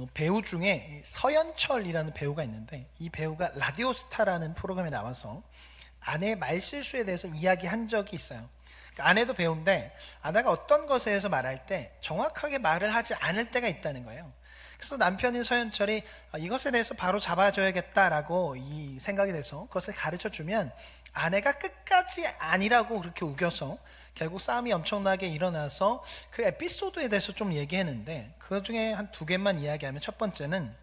배우 중에 서현철이라는 배우가 있는데, 이 배우가 라디오스타라는 프로그램에 나와서 아내의 말실수에 대해서 이야기한 적이 있어요. 그러니까 아내도 배우인데 아내가 어떤 것에 대해서 말할 때 정확하게 말을 하지 않을 때가 있다는 거예요. 그래서 남편인 서현철이 이것에 대해서 바로 잡아줘야겠다라고 이 생각이 돼서 그것을 가르쳐 주면 아내가 끝까지 아니라고 그렇게 우겨서 결국 싸움이 엄청나게 일어나서 그 에피소드에 대해서 좀 얘기했는데, 그 중에 한 두 개만 이야기하면, 첫 번째는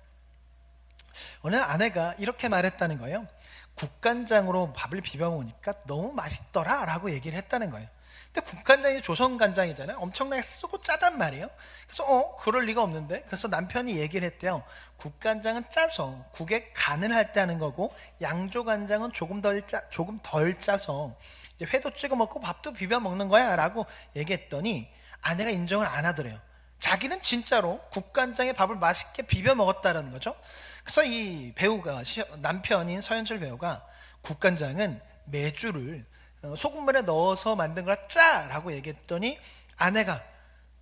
오늘 아내가 이렇게 말했다는 거예요. 국간장으로 밥을 비벼 먹으니까 너무 맛있더라 라고 얘기를 했다는 거예요. 근데 국간장이 조선간장이잖아요. 엄청나게 쓰고 짜단 말이에요. 그래서 그럴 리가 없는데, 그래서 남편이 얘기를 했대요. 국간장은 짜서 국에 간을 할 때 하는 거고, 양조간장은 조금 덜 짜서 이제 회도 찍어 먹고 밥도 비벼 먹는 거야 라고 얘기했더니 아내가 인정을 안 하더래요. 자기는 진짜로 국간장에 밥을 맛있게 비벼 먹었다는 거죠. 그래서 이 배우가, 남편인 서현철 배우가 국간장은 메주를 소금물에 넣어서 만든 거라 짜 라고 얘기했더니 아내가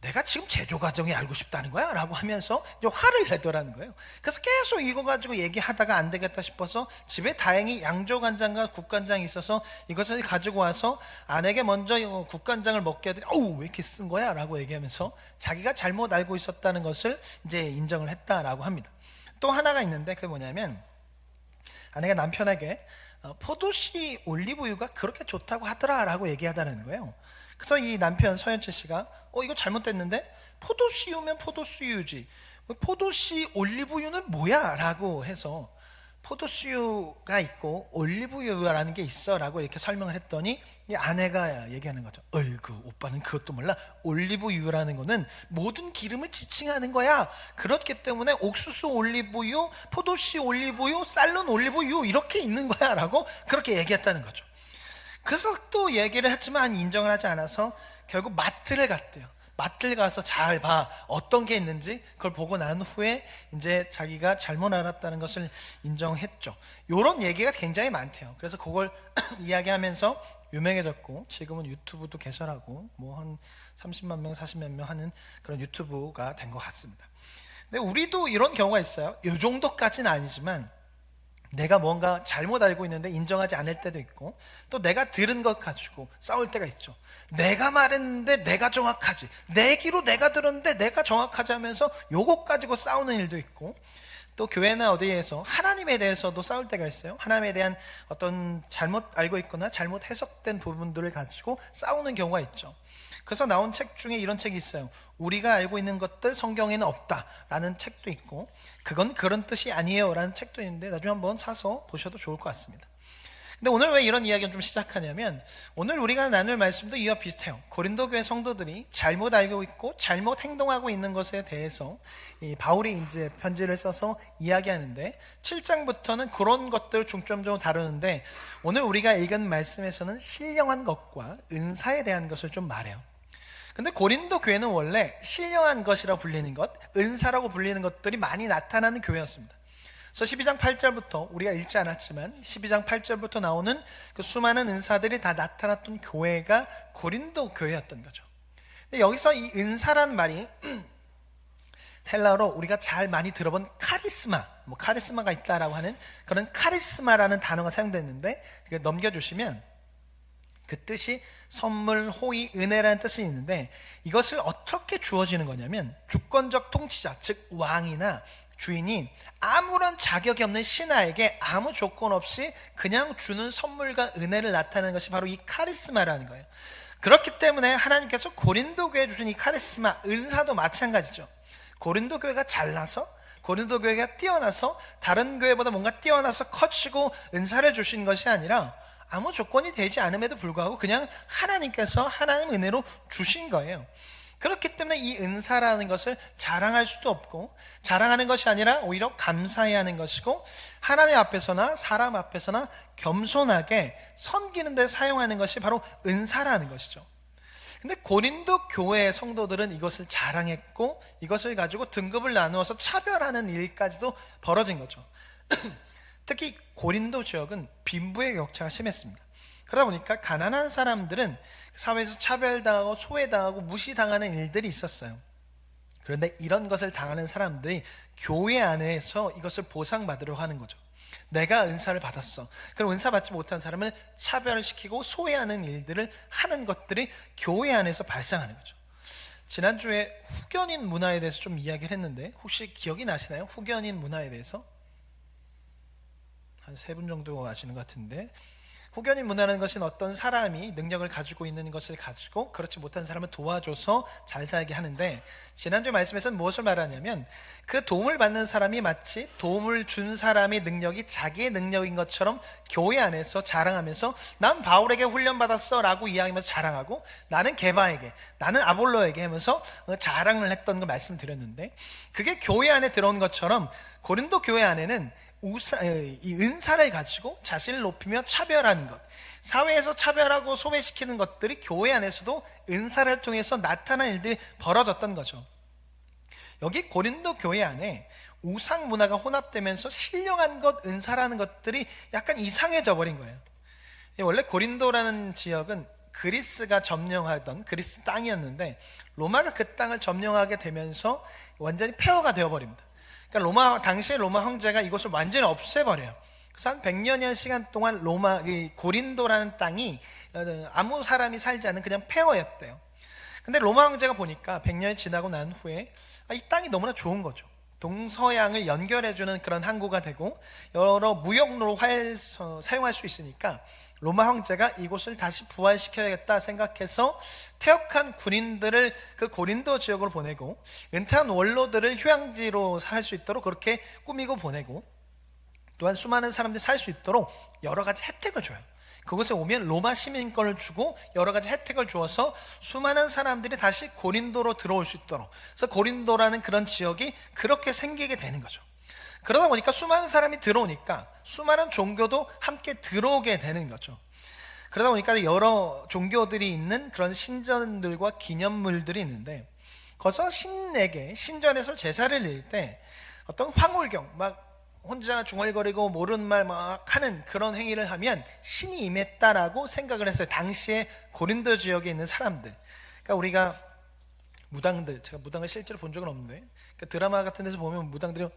내가 지금 제조 과정이 알고 싶다는 거야 라고 하면서 이제 화를 내더라는 거예요. 그래서 계속 이거 가지고 얘기하다가 안 되겠다 싶어서 집에 다행히 양조간장과 국간장이 있어서 이것을 가지고 와서 아내에게 먼저 국간장을 먹게 하더니 어우 왜 이렇게 쓴 거야 라고 얘기하면서 자기가 잘못 알고 있었다는 것을 이제 인정을 했다라고 합니다. 또 하나가 있는데, 그게 뭐냐면 아내가 남편에게 포도씨 올리브유가 그렇게 좋다고 하더라 라고 얘기하다는 거예요. 그래서 이 남편 서현철 씨가 이거 잘못됐는데, 포도씨유면 포도씨유지 포도씨 올리브유는 뭐야 라고 해서 포도씨유가 있고 올리브유라는 게 있어 라고 이렇게 설명을 했더니 이 아내가 얘기하는 거죠. 어이구 오빠는 그것도 몰라? 올리브유라는 거는 모든 기름을 지칭하는 거야. 그렇기 때문에 옥수수 올리브유, 포도씨 올리브유, 쌀론 올리브유 이렇게 있는 거야 라고 그렇게 얘기했다는 거죠. 그래서 또 얘기를 했지만 인정을 하지 않아서 결국 마트를 갔대요. 마트를 가서 잘 봐, 어떤 게 있는지 그걸 보고 난 후에 이제 자기가 잘못 알았다는 것을 인정했죠. 이런 얘기가 굉장히 많대요. 그래서 그걸 이야기하면서 유명해졌고, 지금은 유튜브도 개설하고 뭐 한 30만 명, 40만 명 하는 그런 유튜브가 된 것 같습니다. 근데 우리도 이런 경우가 있어요. 이 정도까지는 아니지만 내가 뭔가 잘못 알고 있는데 인정하지 않을 때도 있고, 또 내가 들은 것 가지고 싸울 때가 있죠. 내가 말했는데 내가 정확하지, 내 귀로 내가 들었는데 내가 정확하지 하면서 요것 가지고 싸우는 일도 있고, 또 교회나 어디에서 하나님에 대해서도 싸울 때가 있어요. 하나님에 대한 어떤 잘못 알고 있거나 잘못 해석된 부분들을 가지고 싸우는 경우가 있죠. 그래서 나온 책 중에 이런 책이 있어요. 우리가 알고 있는 것들 성경에는 없다 라는 책도 있고, 그건 그런 뜻이 아니에요 라는 책도 있는데 나중에 한번 사서 보셔도 좋을 것 같습니다. 근데 오늘 왜 이런 이야기를 좀 시작하냐면, 오늘 우리가 나눌 말씀도 이와 비슷해요. 고린도 교회 성도들이 잘못 알고 있고 잘못 행동하고 있는 것에 대해서 이 바울이 이제 편지를 써서 이야기하는데, 7장부터는 그런 것들을 중점적으로 다루는데, 오늘 우리가 읽은 말씀에서는 신령한 것과 은사에 대한 것을 좀 말해요. 근데 고린도 교회는 원래 신령한 것이라고 불리는 것, 은사라고 불리는 것들이 많이 나타나는 교회였습니다. 그래서 12장 8절부터 우리가 읽지 않았지만 12장 8절부터 나오는 그 수많은 은사들이 다 나타났던 교회가 고린도 교회였던 거죠. 근데 여기서 이 은사란 말이 헬라어로 우리가 잘 많이 들어본 카리스마, 카리스마가 있다라고 하는 그런 카리스마라는 단어가 사용됐는데, 넘겨주시면 그 뜻이 선물, 호의, 은혜라는 뜻이 있는데, 이것을 어떻게 주어지는 거냐면 주권적 통치자, 즉 왕이나 주인이 아무런 자격이 없는 신하에게 아무 조건 없이 그냥 주는 선물과 은혜를 나타내는 것이 바로 이 카리스마라는 거예요. 그렇기 때문에 하나님께서 고린도 교회에 주신 이 카리스마, 은사도 마찬가지죠. 고린도 교회가 잘나서, 고린도 교회가 뛰어나서, 다른 교회보다 뭔가 뛰어나서 커지고 은사를 주신 것이 아니라 아무 조건이 되지 않음에도 불구하고 그냥 하나님께서 하나님 은혜로 주신 거예요. 그렇기 때문에 이 은사라는 것을 자랑할 수도 없고, 자랑하는 것이 아니라 오히려 감사해야 하는 것이고, 하나님 앞에서나 사람 앞에서나 겸손하게 섬기는 데 사용하는 것이 바로 은사라는 것이죠. 근데 고린도 교회의 성도들은 이것을 자랑했고, 이것을 가지고 등급을 나누어서 차별하는 일까지도 벌어진 거죠. 특히 고린도 지역은 빈부의 격차가 심했습니다. 그러다 보니까 가난한 사람들은 사회에서 차별당하고 소외당하고 무시당하는 일들이 있었어요. 그런데 이런 것을 당하는 사람들이 교회 안에서 이것을 보상받으려고 하는 거죠. 내가 은사를 받았어. 그럼 은사 받지 못한 사람을 차별시키고 소외하는 일들을 하는 것들이 교회 안에서 발생하는 거죠. 지난주에 후견인 문화에 대해서 좀 이야기를 했는데 혹시 기억이 나시나요? 후견인 문화에 대해서? 한 3분 정도 아시는 것 같은데, 후견인 문화라는 것은 어떤 사람이 능력을 가지고 있는 것을 가지고 그렇지 못한 사람을 도와줘서 잘 살게 하는데, 지난주 말씀에서는 무엇을 말하냐면 그 도움을 받는 사람이 마치 도움을 준 사람의 능력이 자기의 능력인 것처럼 교회 안에서 자랑하면서 난 바울에게 훈련받았어 라고 이야기하면서 자랑하고, 나는 게바에게, 나는 아볼로에게 하면서 자랑을 했던 거 말씀드렸는데, 그게 교회 안에 들어온 것처럼 고린도 교회 안에는 이 은사를 가지고 자신을 높이며 차별하는 것, 사회에서 차별하고 소외시키는 것들이 교회 안에서도 은사를 통해서 나타난 일들이 벌어졌던 거죠. 여기 고린도 교회 안에 우상 문화가 혼합되면서 신령한 것, 은사라는 것들이 약간 이상해져 버린 거예요. 원래 고린도라는 지역은 그리스가 점령하던 그리스 땅이었는데, 로마가 그 땅을 점령하게 되면서 완전히 폐허가 되어버립니다. 그러니까 당시에 로마 황제가 이곳을 완전히 없애버려요. 그래서 한 100년여 시간 동안 이 고린도라는 땅이 아무 사람이 살지 않는 그냥 폐허였대요. 근데 로마 황제가 보니까 100년이 지나고 난 후에 이 땅이 너무나 좋은 거죠. 동서양을 연결해주는 그런 항구가 되고 여러 무역로로 사용할 수 있으니까 로마 황제가 이곳을 다시 부활시켜야겠다 생각해서 퇴역한 군인들을 그 고린도 지역으로 보내고, 은퇴한 원로들을 휴양지로 살 수 있도록 그렇게 꾸미고 보내고, 또한 수많은 사람들이 살 수 있도록 여러 가지 혜택을 줘요. 그곳에 오면 로마 시민권을 주고 여러 가지 혜택을 주어서 수많은 사람들이 다시 고린도로 들어올 수 있도록, 그래서 고린도라는 그런 지역이 그렇게 생기게 되는 거죠. 그러다 보니까 수많은 사람이 들어오니까 수많은 종교도 함께 들어오게 되는 거죠. 그러다 보니까 여러 종교들이 있는 그런 신전들과 기념물들이 있는데, 거기서 신전에서 제사를 드릴 때 어떤 황홀경, 막 혼자 중얼거리고 모르는 말 막 하는 그런 행위를 하면 신이 임했다라고 생각을 했어요. 당시에 고린도 지역에 있는 사람들. 그러니까 우리가 제가 무당을 실제로 본 적은 없는데, 그 드라마 같은 데서 보면 무당들이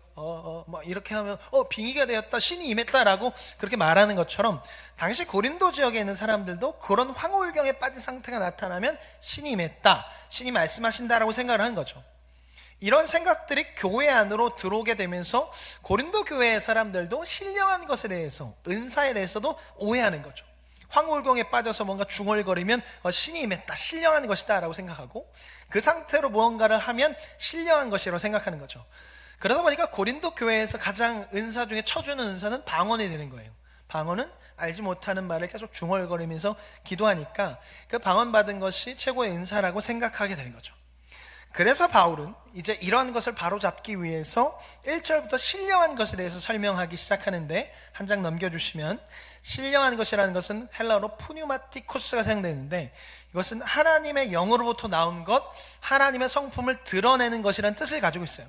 막 이렇게 하면 빙의가 되었다, 신이 임했다라고 그렇게 말하는 것처럼, 당시 고린도 지역에 있는 사람들도 그런 황홀경에 빠진 상태가 나타나면 신이 임했다, 신이 말씀하신다라고 생각을 한 거죠. 이런 생각들이 교회 안으로 들어오게 되면서 고린도 교회의 사람들도 신령한 것에 대해서, 은사에 대해서도 오해하는 거죠. 황홀경에 빠져서 뭔가 중얼거리면 신이 임했다, 신령한 것이다 라고 생각하고, 그 상태로 무언가를 하면 신령한 것이라고 생각하는 거죠. 그러다 보니까 고린도 교회에서 가장 은사 중에 쳐주는 은사는 방언이 되는 거예요. 방언은 알지 못하는 말을 계속 중얼거리면서 기도하니까 그 방언 받은 것이 최고의 은사라고 생각하게 되는 거죠. 그래서 바울은 이제 이러한 것을 바로잡기 위해서 1절부터 신령한 것에 대해서 설명하기 시작하는데, 한 장 넘겨주시면, 신령한 것이라는 것은 헬라어로 푸뉴마티코스가 사용되는데, 이것은 하나님의 영으로부터 나온 것, 하나님의 성품을 드러내는 것이라는 뜻을 가지고 있어요.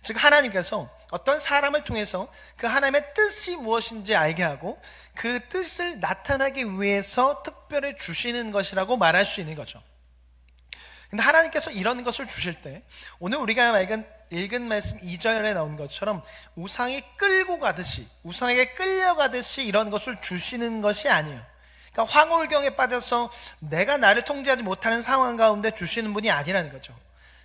즉 하나님께서 어떤 사람을 통해서 그 하나님의 뜻이 무엇인지 알게 하고 그 뜻을 나타나기 위해서 특별히 주시는 것이라고 말할 수 있는 거죠. 근데 하나님께서 이런 것을 주실 때, 오늘 우리가 읽은 말씀 2절에 나온 것처럼 우상이 끌고 가듯이, 우상에게 끌려가듯이 이런 것을 주시는 것이 아니에요. 그러니까 황홀경에 빠져서 내가 나를 통제하지 못하는 상황 가운데 주시는 분이 아니라는 거죠.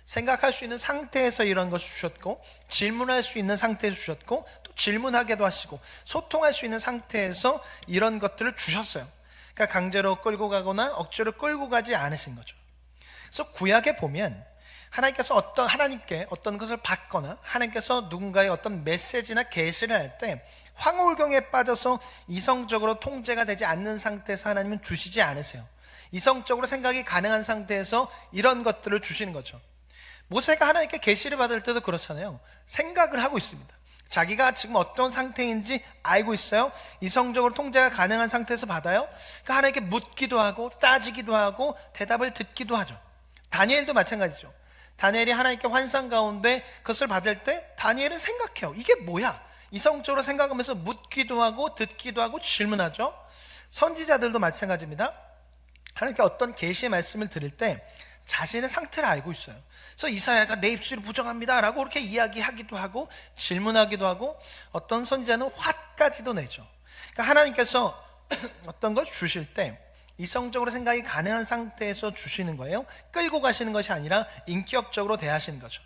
생각할 수 있는 상태에서 이런 것을 주셨고, 질문할 수 있는 상태에서 주셨고, 또 질문하게도 하시고, 소통할 수 있는 상태에서 이런 것들을 주셨어요. 그러니까 강제로 끌고 가거나 억지로 끌고 가지 않으신 거죠. 그래서 구약에 보면 하나님께 어떤 것을 받거나 하나님께서 누군가의 어떤 메시지나 계시를 할 때 황홀경에 빠져서 이성적으로 통제가 되지 않는 상태에서 하나님은 주시지 않으세요. 이성적으로 생각이 가능한 상태에서 이런 것들을 주시는 거죠. 모세가 하나님께 계시를 받을 때도 그렇잖아요. 생각을 하고 있습니다. 자기가 지금 어떤 상태인지 알고 있어요. 이성적으로 통제가 가능한 상태에서 받아요. 그러니까 하나님께 묻기도 하고 따지기도 하고 대답을 듣기도 하죠. 다니엘도 마찬가지죠. 다니엘이 하나님께 환상 가운데 그것을 받을 때 다니엘은 생각해요. 이게 뭐야? 이성적으로 생각하면서 묻기도 하고 듣기도 하고 질문하죠. 선지자들도 마찬가지입니다. 하나님께 어떤 계시의 말씀을 들을 때 자신의 상태를 알고 있어요. 그래서 이사야가 내 입술이 부정합니다라고 그렇게 이야기하기도 하고 질문하기도 하고 어떤 선지자는 화까지도 내죠. 그러니까 하나님께서 어떤 걸 주실 때 이성적으로 생각이 가능한 상태에서 주시는 거예요. 끌고 가시는 것이 아니라 인격적으로 대하시는 거죠.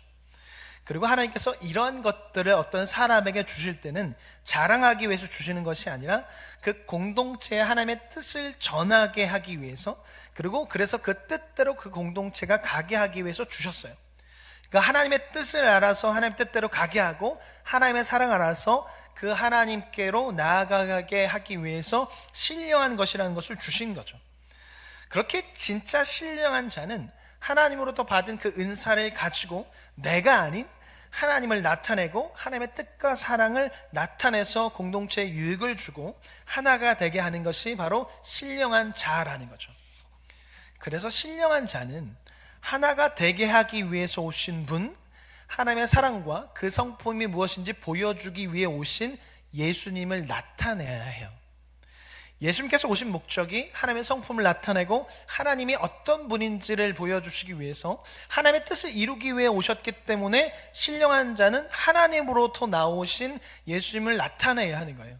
그리고 하나님께서 이러한 것들을 어떤 사람에게 주실 때는 자랑하기 위해서 주시는 것이 아니라 그 공동체에 하나님의 뜻을 전하게 하기 위해서, 그리고 그래서 그 뜻대로 그 공동체가 가게 하기 위해서 주셨어요. 그러니까 하나님의 뜻을 알아서 하나님 뜻대로 가게 하고 하나님의 사랑을 알아서 그 하나님께로 나아가게 하기 위해서 신령한 것이라는 것을 주신 거죠. 그렇게 진짜 신령한 자는 하나님으로부터 받은 그 은사를 가지고 내가 아닌 하나님을 나타내고 하나님의 뜻과 사랑을 나타내서 공동체에 유익을 주고 하나가 되게 하는 것이 바로 신령한 자라는 거죠. 그래서 신령한 자는 하나가 되게 하기 위해서 오신 분, 하나님의 사랑과 그 성품이 무엇인지 보여주기 위해 오신 예수님을 나타내야 해요. 예수님께서 오신 목적이 하나님의 성품을 나타내고 하나님이 어떤 분인지를 보여주시기 위해서 하나님의 뜻을 이루기 위해 오셨기 때문에 신령한 자는 하나님으로부터 나오신 예수님을 나타내야 하는 거예요.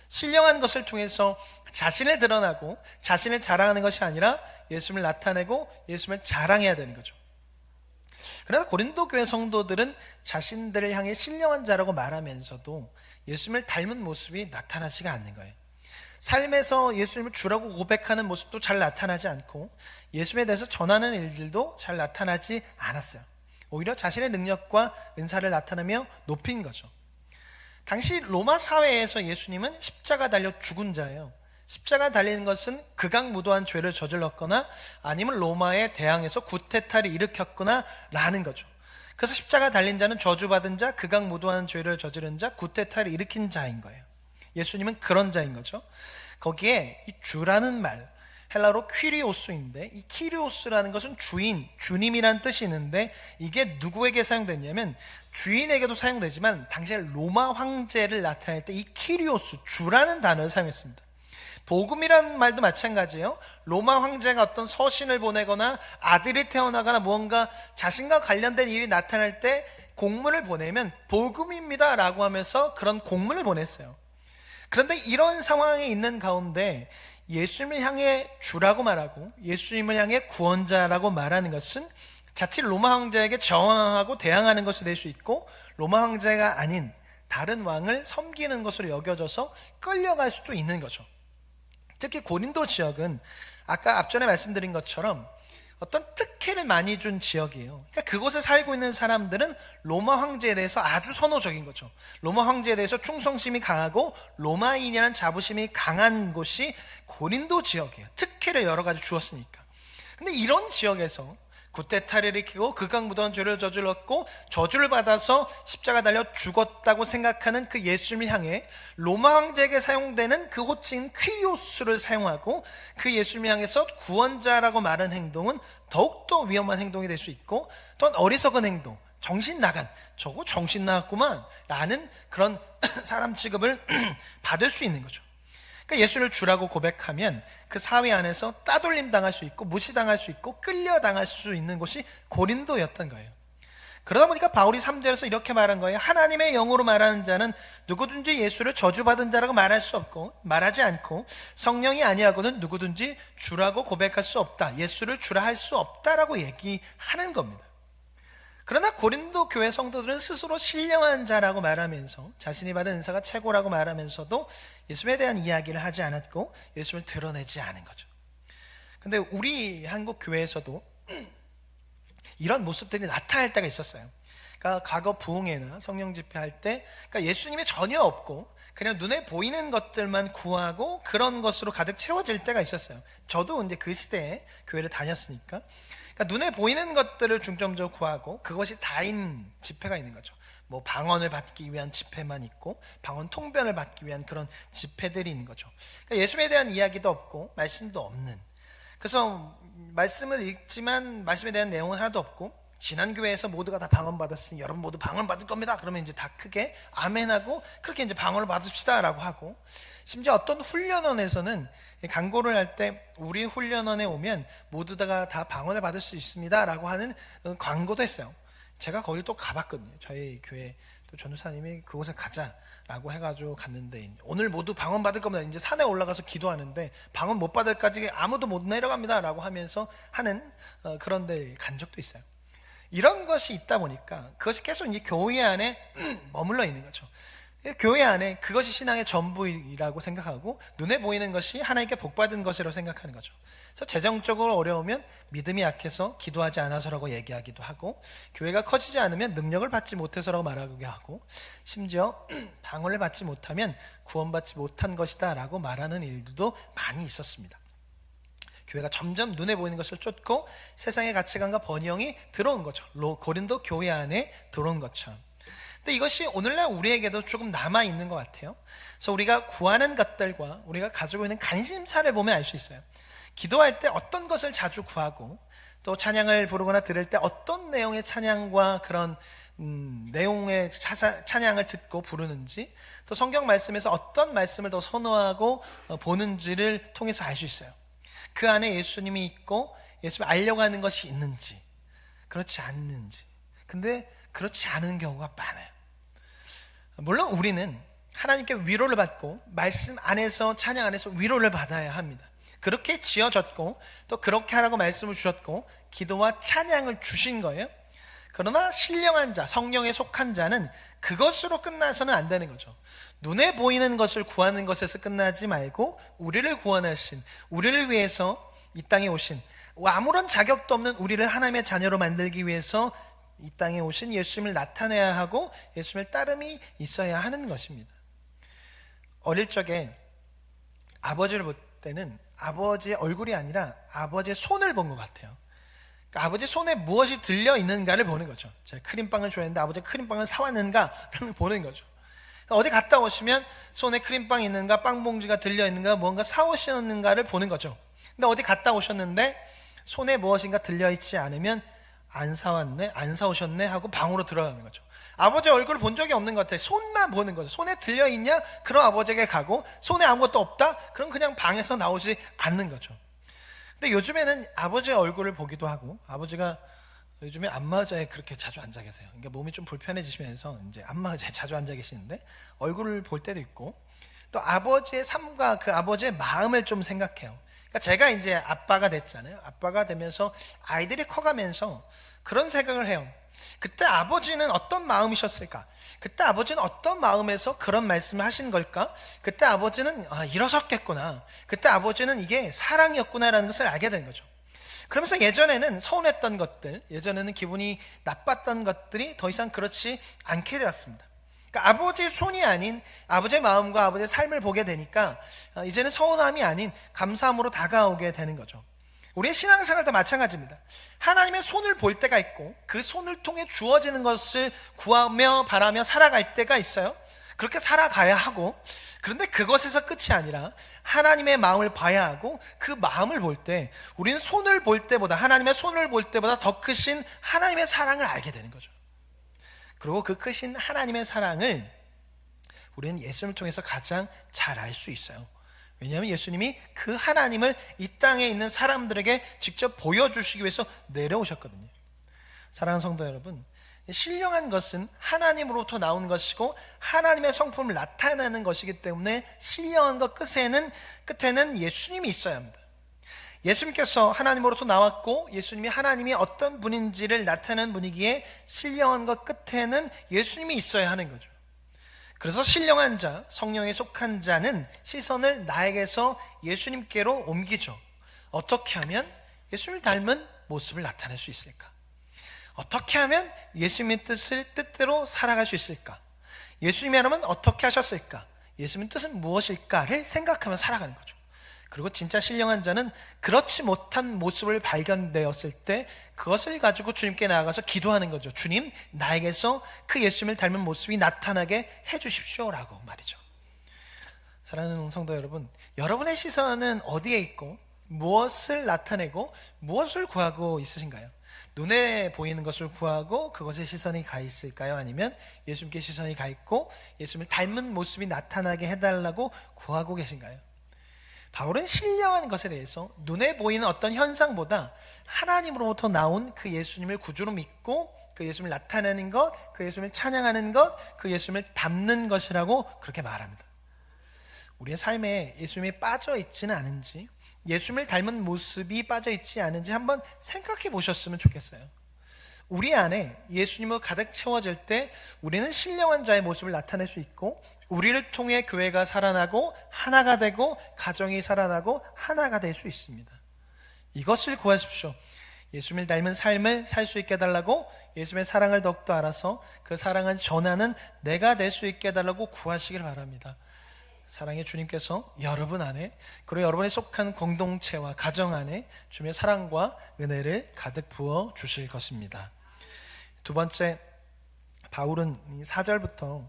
신령한 것을 통해서 자신을 드러나고 자신을 자랑하는 것이 아니라 예수님을 나타내고 예수님을 자랑해야 되는 거죠. 그러나 고린도 교회 성도들은 자신들을 향해 신령한 자라고 말하면서도 예수님을 닮은 모습이 나타나지가 않는 거예요. 삶에서 예수님을 주라고 고백하는 모습도 잘 나타나지 않고 예수님에 대해서 전하는 일들도 잘 나타나지 않았어요. 오히려 자신의 능력과 은사를 나타내며 높인 거죠. 당시 로마 사회에서 예수님은 십자가 달려 죽은 자예요. 십자가 달리는 것은 극악무도한 죄를 저질렀거나 아니면 로마에 대항해서 구테타를 일으켰거나 라는 거죠. 그래서 십자가 달린 자는 저주받은 자, 극악무도한 죄를 저지른 자, 구테타를 일으킨 자인 거예요. 예수님은 그런 자인 거죠. 거기에 이 주라는 말, 헬라로 퀴리오스인데 이 퀴리오스라는 것은 주인, 주님이란 뜻이 있는데 이게 누구에게 사용됐냐면 주인에게도 사용되지만 당시에 로마 황제를 나타낼 때 이 퀴리오스, 주라는 단어를 사용했습니다. 복음이라는 말도 마찬가지예요. 로마 황제가 어떤 서신을 보내거나 아들이 태어나거나 무언가 자신과 관련된 일이 나타날 때 공문을 보내면 복음입니다 라고 하면서 그런 공문을 보냈어요. 그런데 이런 상황에 있는 가운데 예수님을 향해 주라고 말하고 예수님을 향해 구원자라고 말하는 것은 자칫 로마 황제에게 저항하고 대항하는 것이 될 수 있고 로마 황제가 아닌 다른 왕을 섬기는 것으로 여겨져서 끌려갈 수도 있는 거죠. 특히 고린도 지역은 아까 앞전에 말씀드린 것처럼 어떤 특혜를 많이 준 지역이에요. 그러니까 그곳에 살고 있는 사람들은 로마 황제에 대해서 아주 선호적인 거죠. 로마 황제에 대해서 충성심이 강하고 로마인이라는 자부심이 강한 곳이 고린도 지역이에요. 특혜를 여러 가지 주었으니까. 근데 이런 지역에서 구테타를 일으키고 극악무도한 죄를 저질렀고 저주를 받아서 십자가 달려 죽었다고 생각하는 그 예수님을 향해 로마 황제에게 사용되는 그 호칭 퀴리오스를 사용하고 그 예수님을 향해서 구원자라고 말하는 행동은 더욱더 위험한 행동이 될 수 있고 또한 어리석은 행동, 정신 나간, 저거 정신 나갔구만 라는 그런 사람 취급을 받을 수 있는 거죠. 그러니까 예수를 주라고 고백하면 그 사회 안에서 따돌림 당할 수 있고 무시당할 수 있고 끌려당할 수 있는 곳이 고린도였던 거예요. 그러다 보니까 바울이 3절에서 이렇게 말한 거예요. 하나님의 영으로 말하는 자는 누구든지 예수를 저주받은 자라고 말할 수 없고 말하지 않고 성령이 아니하고는 누구든지 주라고 고백할 수 없다. 예수를 주라 할 수 없다라고 얘기하는 겁니다. 그러나 고린도 교회 성도들은 스스로 신령한 자라고 말하면서 자신이 받은 은사가 최고라고 말하면서도 예수님에 대한 이야기를 하지 않았고 예수님을 드러내지 않은 거죠. 근데 우리 한국 교회에서도 이런 모습들이 나타날 때가 있었어요. 그러니까 과거 부흥회나 성령 집회할 때 그러니까 예수님이 전혀 없고 그냥 눈에 보이는 것들만 구하고 그런 것으로 가득 채워질 때가 있었어요. 저도 이제 그 시대에 교회를 다녔으니까 그러니까 눈에 보이는 것들을 중점적으로 구하고 그것이 다인 집회가 있는 거죠. 뭐 방언을 받기 위한 집회만 있고 방언 통변을 받기 위한 그런 집회들이 있는 거죠. 그러니까 예수님에 대한 이야기도 없고 말씀도 없는, 그래서 말씀을 읽지만 말씀에 대한 내용은 하나도 없고 지난 교회에서 모두가 다 방언 받았으니 여러분 모두 방언 받을 겁니다. 그러면 이제 다 크게 아멘하고 그렇게 이제 방언을 받읍시다라고 하고, 심지어 어떤 훈련원에서는 강고를 할 때 우리 훈련원에 오면 모두 다 방언을 받을 수 있습니다라고 하는 광고도 했어요. 제가 거기 또 가봤거든요. 저희 교회 또 전도사님이 그곳에 가자라고 해가지고 갔는데, 오늘 모두 방언 받을 겁니다. 이제 산에 올라가서 기도하는데 방언 못 받을까지 아무도 못 내려갑니다라고 하면서 하는 그런 데 간 적도 있어요. 이런 것이 있다 보니까 그것이 계속 이제 교회 안에 머물러 있는 거죠. 교회 안에 그것이 신앙의 전부이라고 생각하고 눈에 보이는 것이 하나님께 복받은 것이라고 생각하는 거죠. 그래서 재정적으로 어려우면 믿음이 약해서 기도하지 않아서라고 얘기하기도 하고, 교회가 커지지 않으면 능력을 받지 못해서라고 말하기도 하고, 심지어 방언을 받지 못하면 구원받지 못한 것이다 라고 말하는 일들도 많이 있었습니다. 교회가 점점 눈에 보이는 것을 쫓고 세상의 가치관과 번영이 들어온 거죠. 고린도 교회 안에 들어온 것처럼. 근데 이것이 오늘날 우리에게도 조금 남아있는 것 같아요. 그래서 우리가 구하는 것들과 우리가 가지고 있는 관심사를 보면 알 수 있어요. 기도할 때 어떤 것을 자주 구하고, 또 찬양을 부르거나 들을 때 어떤 내용의 찬양과 그런 내용의 찬양을 듣고 부르는지, 또 성경 말씀에서 어떤 말씀을 더 선호하고 보는지를 통해서 알 수 있어요. 그 안에 예수님이 있고 예수님을 알려고 하는 것이 있는지 그렇지 않는지. 근데 그렇지 않은 경우가 많아요. 물론 우리는 하나님께 위로를 받고 말씀 안에서, 찬양 안에서 위로를 받아야 합니다. 그렇게 지어졌고 또 그렇게 하라고 말씀을 주셨고 기도와 찬양을 주신 거예요. 그러나 신령한 자, 성령에 속한 자는 그것으로 끝나서는 안 되는 거죠. 눈에 보이는 것을 구하는 것에서 끝나지 말고 우리를 구원하신, 우리를 위해서 이 땅에 오신, 아무런 자격도 없는 우리를 하나님의 자녀로 만들기 위해서 이 땅에 오신 예수님을 나타내야 하고 예수님을 따름이 있어야 하는 것입니다. 어릴 적에 아버지를 볼 때는 아버지의 얼굴이 아니라 아버지의 손을 본 것 같아요. 그러니까 아버지 손에 무엇이 들려 있는가를 보는 거죠. 제가 크림빵을 좋아했는데 아버지가 크림빵을 사왔는가를 보는 거죠. 그러니까 어디 갔다 오시면 손에 크림빵이 있는가, 빵봉지가 들려 있는가, 뭔가 사오셨는가를 보는 거죠. 근데 어디 갔다 오셨는데 손에 무엇인가 들려 있지 않으면 안 사왔네, 안 사오셨네 하고 방으로 들어가는 거죠. 아버지 얼굴을 본 적이 없는 것 같아요. 손만 보는 거죠. 손에 들려있냐? 그럼 아버지에게 가고, 손에 아무것도 없다? 그럼 그냥 방에서 나오지 않는 거죠. 근데 요즘에는 아버지의 얼굴을 보기도 하고, 아버지가 요즘에 안마의자에 그렇게 자주 앉아 계세요. 그러니까 몸이 좀 불편해지시면서 이제 안마의자에 자주 앉아 계시는데 얼굴을 볼 때도 있고, 또 아버지의 삶과 그 아버지의 마음을 좀 생각해요. 그러니까 제가 이제 아빠가 됐잖아요. 아빠가 되면서 아이들이 커가면서 그런 생각을 해요. 그때 아버지는 어떤 마음이셨을까? 그때 아버지는 어떤 마음에서 그런 말씀을 하신 걸까? 그때 아버지는 일어섰겠구나. 그때 아버지는 이게 사랑이었구나라는 것을 알게 된 거죠. 그러면서 예전에는 서운했던 것들, 예전에는 기분이 나빴던 것들이 더 이상 그렇지 않게 되었습니다. 그러니까 아버지의 손이 아닌 아버지의 마음과 아버지의 삶을 보게 되니까 이제는 서운함이 아닌 감사함으로 다가오게 되는 거죠. 우리의 신앙생활도 마찬가지입니다. 하나님의 손을 볼 때가 있고 그 손을 통해 주어지는 것을 구하며 바라며 살아갈 때가 있어요. 그렇게 살아가야 하고, 그런데 그것에서 끝이 아니라 하나님의 마음을 봐야 하고, 그 마음을 볼 때 우리는 손을 볼 때보다, 하나님의 손을 볼 때보다 더 크신 하나님의 사랑을 알게 되는 거죠. 그리고 그 크신 하나님의 사랑을 우리는 예수님을 통해서 가장 잘 알 수 있어요. 왜냐하면 예수님이 그 하나님을 이 땅에 있는 사람들에게 직접 보여주시기 위해서 내려오셨거든요. 사랑하는 성도 여러분, 신령한 것은 하나님으로부터 나온 것이고 하나님의 성품을 나타내는 것이기 때문에 신령한 것 끝에는 예수님이 있어야 합니다. 예수님께서 하나님으로부터 나왔고 예수님이 하나님이 어떤 분인지를 나타내는 분이기에 신령한 것 끝에는 예수님이 있어야 하는 거죠. 그래서 신령한 자, 성령에 속한 자는 시선을 나에게서 예수님께로 옮기죠. 어떻게 하면 예수님을 닮은 모습을 나타낼 수 있을까? 어떻게 하면 예수님의 뜻대로 살아갈 수 있을까? 예수님이라면 어떻게 하셨을까? 예수님의 뜻은 무엇일까를 생각하며 살아가는 거죠. 그리고 진짜 신령한 자는 그렇지 못한 모습을 발견되었을 때 그것을 가지고 주님께 나아가서 기도하는 거죠. 주님, 나에게서 그 예수님을 닮은 모습이 나타나게 해주십시오 라고 말이죠. 사랑하는 성도 여러분, 여러분의 시선은 어디에 있고 무엇을 나타내고 무엇을 구하고 있으신가요? 눈에 보이는 것을 구하고 그것에 시선이 가 있을까요? 아니면 예수님께 시선이 가 있고 예수님을 닮은 모습이 나타나게 해달라고 구하고 계신가요? 바울은 신령한 것에 대해서 눈에 보이는 어떤 현상보다 하나님으로부터 나온 그 예수님을 구주로 믿고 그 예수님을 나타내는 것, 그 예수님을 찬양하는 것, 그 예수님을 담는 것이라고 그렇게 말합니다. 우리의 삶에 예수님이 빠져 있지는 않은지, 예수님을 닮은 모습이 빠져 있지 않은지 한번 생각해 보셨으면 좋겠어요. 우리 안에 예수님으로 가득 채워질 때 우리는 신령한 자의 모습을 나타낼 수 있고, 우리를 통해 교회가 살아나고 하나가 되고 가정이 살아나고 하나가 될 수 있습니다. 이것을 구하십시오. 예수님을 닮은 삶을 살 수 있게 해달라고, 예수님의 사랑을 더욱더 알아서 그 사랑을 전하는 내가 될 수 있게 해달라고 구하시길 바랍니다. 사랑의 주님께서 여러분 안에, 그리고 여러분이 속한 공동체와 가정 안에 주님의 사랑과 은혜를 가득 부어 주실 것입니다. 두 번째, 바울은 4절부터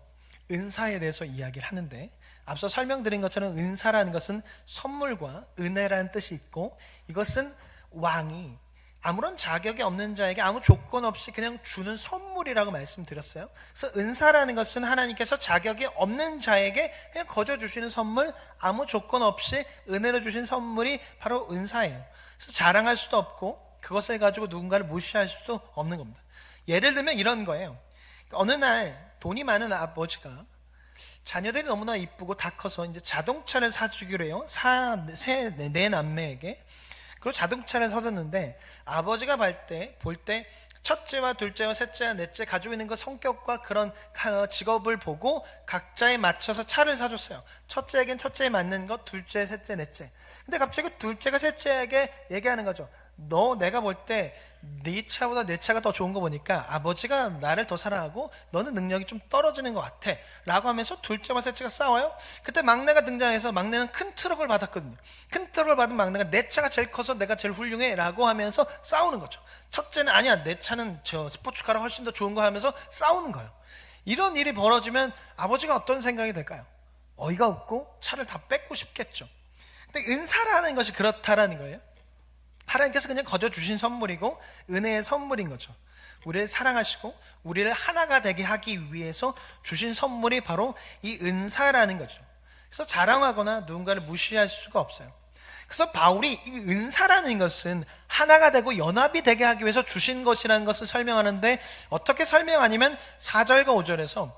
은사에 대해서 이야기를 하는데, 앞서 설명드린 것처럼 은사라는 것은 선물과 은혜라는 뜻이 있고, 이것은 왕이 아무런 자격이 없는 자에게 아무 조건 없이 그냥 주는 선물이라고 말씀드렸어요. 그래서 은사라는 것은 하나님께서 자격이 없는 자에게 그냥 거저 주시는 선물, 아무 조건 없이 은혜로 주신 선물이 바로 은사예요. 그래서 자랑할 수도 없고 그것을 가지고 누군가를 무시할 수도 없는 겁니다. 예를 들면 이런 거예요. 어느 날 돈이 많은 아버지가 자녀들이 너무나 이쁘고 다 커서 이제 자동차를 사주기로 해요. 네 남매에게. 그리고 자동차를 사줬는데, 아버지가 볼 때 첫째와 둘째와 셋째와 넷째 가지고 있는 그 성격과 그런 직업을 보고 각자에 맞춰서 차를 사줬어요. 첫째에겐 첫째에 맞는 것, 둘째, 셋째, 넷째. 근데 갑자기 둘째가 셋째에게 얘기하는 거죠. 너 내가 볼 때 네 차보다 내 차가 더 좋은 거 보니까 아버지가 나를 더 사랑하고 너는 능력이 좀 떨어지는 것 같아 라고 하면서 둘째와 셋째가 싸워요. 그때 막내가 등장해서, 막내는 큰 트럭을 받았거든요. 큰 트럭을 받은 막내가 내 차가 제일 커서 내가 제일 훌륭해 라고 하면서 싸우는 거죠. 첫째는 아니야, 내 차는 저 스포츠카가 훨씬 더 좋은 거 하면서 싸우는 거예요. 이런 일이 벌어지면 아버지가 어떤 생각이 들까요? 어이가 없고 차를 다 뺏고 싶겠죠. 근데 은사라는 것이 그렇다라는 거예요. 하나님께서 그냥 거저 주신 선물이고 은혜의 선물인 거죠. 우리를 사랑하시고 우리를 하나가 되게 하기 위해서 주신 선물이 바로 이 은사라는 거죠. 그래서 자랑하거나 누군가를 무시할 수가 없어요. 그래서 바울이 이 은사라는 것은 하나가 되고 연합이 되게 하기 위해서 주신 것이라는 것을 설명하는데, 어떻게 설명하냐면 4절과 5절에서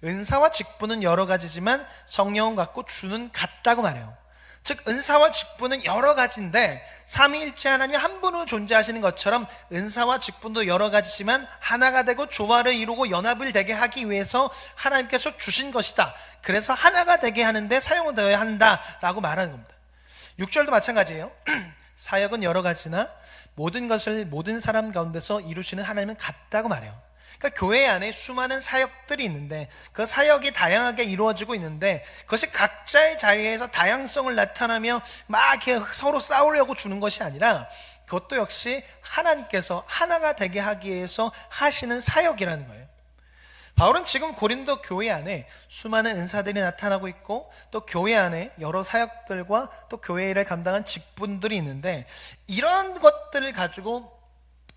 은사와 직분은 여러 가지지만 성령은 같고 주는 같다고 말해요. 즉 은사와 직분은 여러 가지인데 삼위일체 하나님 한 분으로 존재하시는 것처럼 은사와 직분도 여러 가지지만 하나가 되고 조화를 이루고 연합을 되게 하기 위해서 하나님께서 주신 것이다. 그래서 하나가 되게 하는데 사용을 되어야 한다라고 말하는 겁니다. 6절도 마찬가지예요. 사역은 여러 가지나 모든 것을 모든 사람 가운데서 이루시는 하나님은 같다고 말해요. 그러니까 교회 안에 수많은 사역들이 있는데 그 사역이 다양하게 이루어지고 있는데 그것이 각자의 자리에서 다양성을 나타나며 막 이렇게 서로 싸우려고 주는 것이 아니라, 그것도 역시 하나님께서 하나가 되게 하기 위해서 하시는 사역이라는 거예요. 바울은 지금 고린도 교회 안에 수많은 은사들이 나타나고 있고, 또 교회 안에 여러 사역들과 또 교회 일을 감당한 직분들이 있는데, 이런 것들을 가지고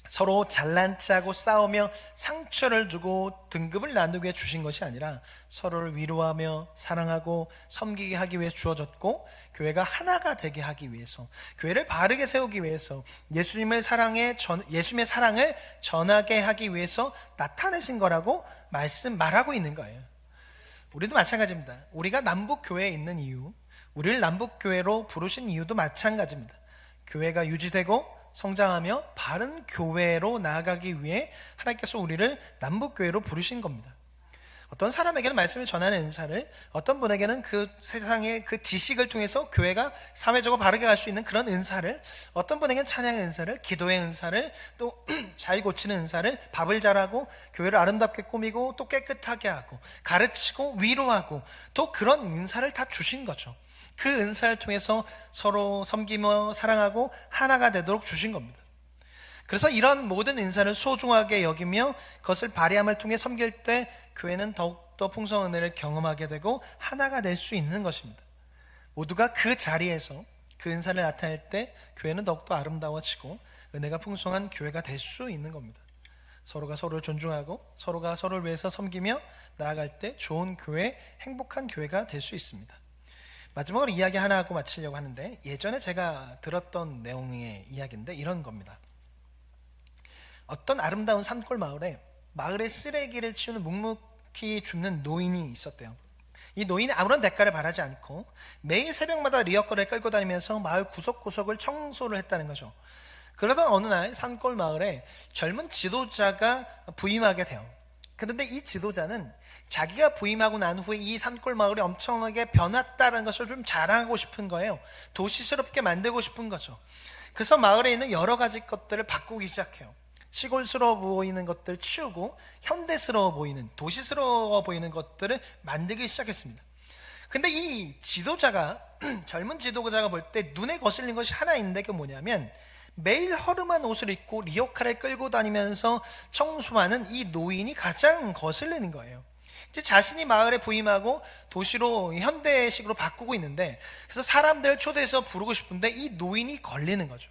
서로 잘난 체하고 싸우며 상처를 주고 등급을 나누기 위해 주신 것이 아니라 서로를 위로하며 사랑하고 섬기게 하기 위해 주어졌고, 교회가 하나가 되게 하기 위해서, 교회를 바르게 세우기 위해서, 예수님의 사랑을 전하게 하기 위해서 나타내신 거라고 말하고 있는 거예요. 우리도 마찬가지입니다. 우리가 남북교회에 있는 이유, 우리를 남북교회로 부르신 이유도 마찬가지입니다. 교회가 유지되고 성장하며 바른 교회로 나아가기 위해 하나님께서 우리를 남북교회로 부르신 겁니다. 어떤 사람에게는 말씀을 전하는 은사를, 어떤 분에게는 그 세상의 그 지식을 통해서 교회가 사회적으로 바르게 갈 수 있는 그런 은사를, 어떤 분에게는 찬양의 은사를, 기도의 은사를, 또 잘 고치는 은사를, 밥을 잘하고 교회를 아름답게 꾸미고 또 깨끗하게 하고 가르치고 위로하고, 또 그런 은사를 다 주신 거죠. 그 은사를 통해서 서로 섬기며 사랑하고 하나가 되도록 주신 겁니다. 그래서 이런 모든 은사를 소중하게 여기며 그것을 발휘함을 통해 섬길 때 교회는 더욱더 풍성한 은혜를 경험하게 되고 하나가 될 수 있는 것입니다. 모두가 그 자리에서 그 은사를 나타낼 때 교회는 더욱더 아름다워지고 은혜가 풍성한 교회가 될 수 있는 겁니다. 서로가 서로를 존중하고 서로가 서로를 위해서 섬기며 나아갈 때 좋은 교회, 행복한 교회가 될 수 있습니다. 마지막으로 이야기 하나 하고 마치려고 하는데, 예전에 제가 들었던 내용의 이야기인데 이런 겁니다. 어떤 아름다운 산골 마을에 쓰레기를 치우는 묵묵히 죽는 노인이 있었대요. 이 노인은 아무런 대가를 바라지 않고 매일 새벽마다 리어커를 끌고 다니면서 마을 구석구석을 청소를 했다는 거죠. 그러던 어느 날 산골 마을에 젊은 지도자가 부임하게 돼요. 그런데 이 지도자는 자기가 부임하고 난 후에 이 산골 마을이 엄청나게 변했다는 것을 좀 자랑하고 싶은 거예요. 도시스럽게 만들고 싶은 거죠. 그래서 마을에 있는 여러 가지 것들을 바꾸기 시작해요. 시골스러워 보이는 것들 치우고 현대스러워 보이는, 도시스러워 보이는 것들을 만들기 시작했습니다. 근데 이 지도자가 젊은 지도자가 볼 때 눈에 거슬린 것이 하나 있는데, 그게 뭐냐면 매일 허름한 옷을 입고 리어카를 끌고 다니면서 청소하는 이 노인이 가장 거슬리는 거예요. 이제 자신이 마을에 부임하고 도시로 현대식으로 바꾸고 있는데, 그래서 사람들을 초대해서 부르고 싶은데 이 노인이 걸리는 거죠.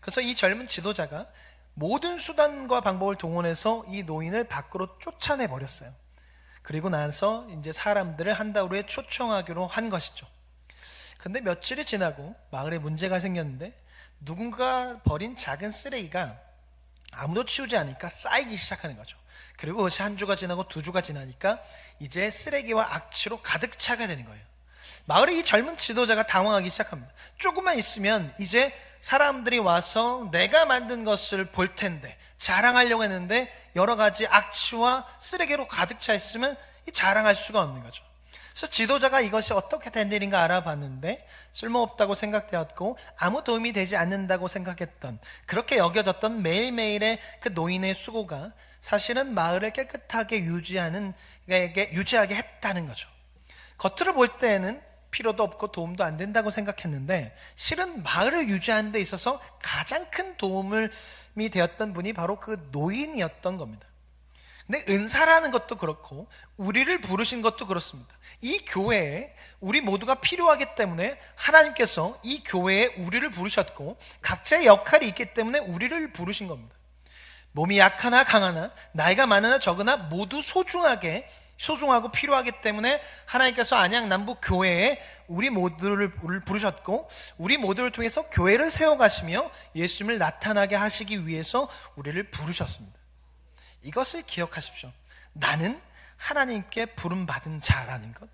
그래서 이 젊은 지도자가 모든 수단과 방법을 동원해서 이 노인을 밖으로 쫓아내 버렸어요. 그리고 나서 이제 사람들을 한다우르에 초청하기로 한 것이죠. 근데 며칠이 지나고 마을에 문제가 생겼는데, 누군가 버린 작은 쓰레기가 아무도 치우지 않으니까 쌓이기 시작하는 거죠. 그리고 그것이 한 주가 지나고 두 주가 지나니까 이제 쓰레기와 악취로 가득 차게 되는 거예요. 마을에 이 젊은 지도자가 당황하기 시작합니다. 조금만 있으면 이제 사람들이 와서 내가 만든 것을 볼 텐데, 자랑하려고 했는데 여러 가지 악취와 쓰레기로 가득 차 있으면 자랑할 수가 없는 거죠. 그래서 지도자가 이것이 어떻게 된 일인가 알아봤는데 쓸모없다고 생각되었고 아무 도움이 되지 않는다고 생각했던, 그렇게 여겨졌던 매일매일의 그 노인의 수고가 사실은 마을을 깨끗하게 유지하게 했다는 거죠. 겉으로 볼 때는 필요도 없고 도움도 안 된다고 생각했는데, 실은 마을을 유지하는 데 있어서 가장 큰 도움이 되었던 분이 바로 그 노인이었던 겁니다. 근데 은사라는 것도 그렇고 우리를 부르신 것도 그렇습니다. 이 교회에 우리 모두가 필요하기 때문에 하나님께서 이 교회에 우리를 부르셨고 각자의 역할이 있기 때문에 우리를 부르신 겁니다. 몸이 약하나 강하나 나이가 많으나 적으나 모두 소중하고 필요하기 때문에 하나님께서 안양 남부 교회에 우리 모두를 부르셨고 우리 모두를 통해서 교회를 세워가시며 예수님을 나타나게 하시기 위해서 우리를 부르셨습니다. 이것을 기억하십시오. 나는 하나님께 부름받은 자라는 것,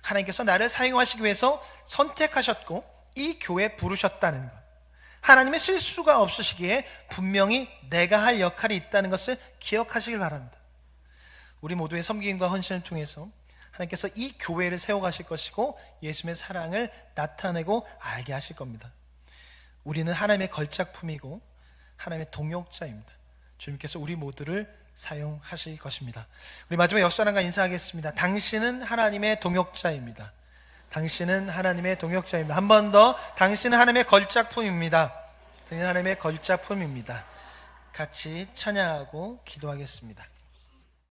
하나님께서 나를 사용하시기 위해서 선택하셨고 이 교회에 부르셨다는 것, 하나님의 실수가 없으시기에 분명히 내가 할 역할이 있다는 것을 기억하시길 바랍니다. 우리 모두의 섬김과 헌신을 통해서 하나님께서 이 교회를 세워가실 것이고 예수님의 사랑을 나타내고 알게 하실 겁니다. 우리는 하나님의 걸작품이고 하나님의 동역자입니다. 주님께서 우리 모두를 사용하실 것입니다. 우리 마지막 역사랑과 인사하겠습니다. 당신은 하나님의 동역자입니다. 당신은 하나님의 동역자입니다. 한 번 더, 당신은 하나님의 걸작품입니다. 당신은 하나님의 걸작품입니다. 같이 찬양하고 기도하겠습니다.